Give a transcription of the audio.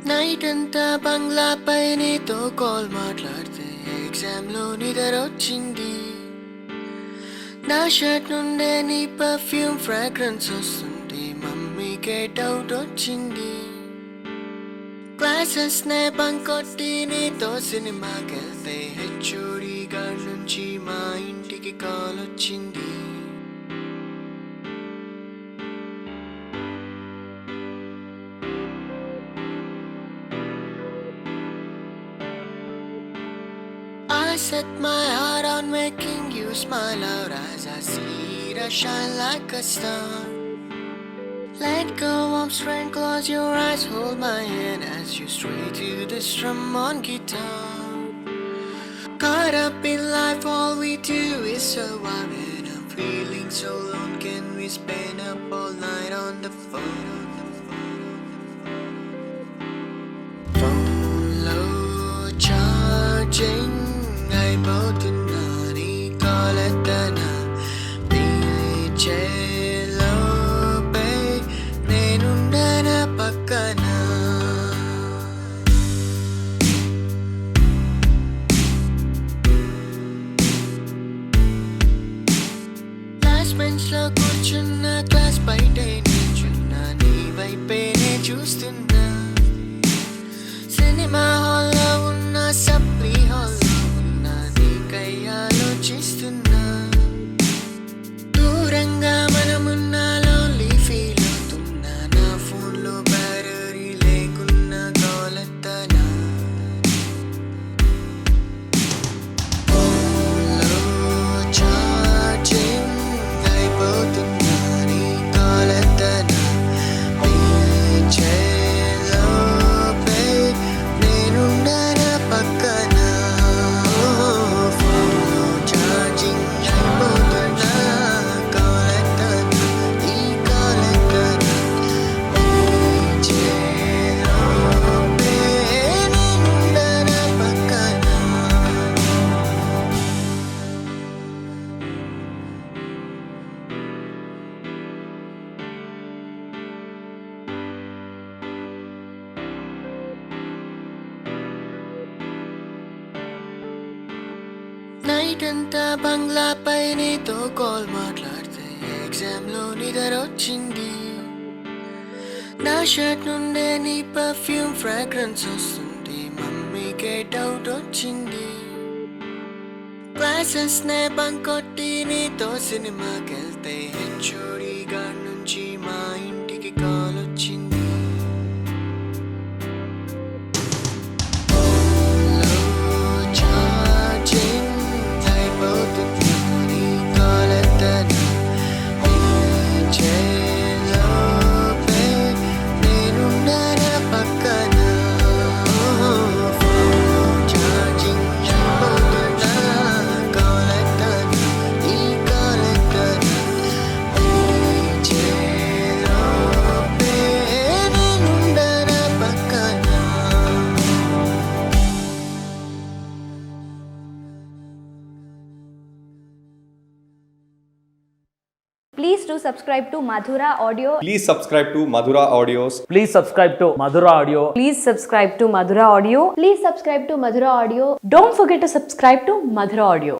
Night అంతా బంగ్లా పై నీతో call మాట్లాడితే ఎగ్జామ్ లో నిద్రొచ్చింది. నా షర్ట్ నుండే నీ పర్ఫ్యూమ్ ఫ్రాగ్రెన్స్ వస్తుంది. మమ్మీకే డౌట్ వచ్చింది. క్లాసెస్ నే బంక్ కొట్టి నీతో సినిమాకెళ్తే హెచ్ఓడి గారి నుంచి మా ఇంటికి కాల్ వచ్చింది. I set my heart on making you smile out as I see it shine like a star. Let go of strength, close your eyes, hold my hand as you stray to the strum on guitar. Caught up in life, all we do is survive, and I'm feeling so alone. Can we spend up all night on the phone? Phone low charging. అయిపోతున్నా నీ కాలెత్తనా పీచేలోపే నేనుండన పక్కన. Class bench లో కూర్చున్న class బయటే నిల్చున్నా నీ వైపేనే చూస్తున్నా. Cinema హాల్లో ఉన్న సప్లీ హాల్లో ఆలోచిస్తున్నా. దూరంగా మనమున్న లోన్లీ ఫీల్ అవుతున్నా. నా ఫోన్ లో బ్యాటరీ లేకున్నా కాలెత్తనా. ఫోన్లో ఛార్జింగ్ అయిపోతున్నా నీ కాలెత్తనా పీచేలోపే నేనుండన పక్కన. నైట్ అంతా బంగ్లా పై నీతో కాల్ మాట్లాడితే ఎగ్జామ్ లో నిద్రొచ్చింది. నా షర్ట్ నుండే నీ పర్ఫ్యూమ్ ఫ్రాగ్రెన్స్ వస్తుంది. మమ్మీకే డౌట్ వచ్చింది. క్లాసెస్ నే బంక్ కొట్టి నీతో సినిమాకెళ్తే హెచ్ఓడి గారి నుంచి మా ఇంటికి కాల్ వచ్చింది. Please do subscribe to Madhura Audio. Please subscribe to Madhura Audios. Please subscribe to Madhura Audio. Please subscribe to Madhura Audio. Please subscribe to Madhura Audio. Don't forget to subscribe to Madhura Audio.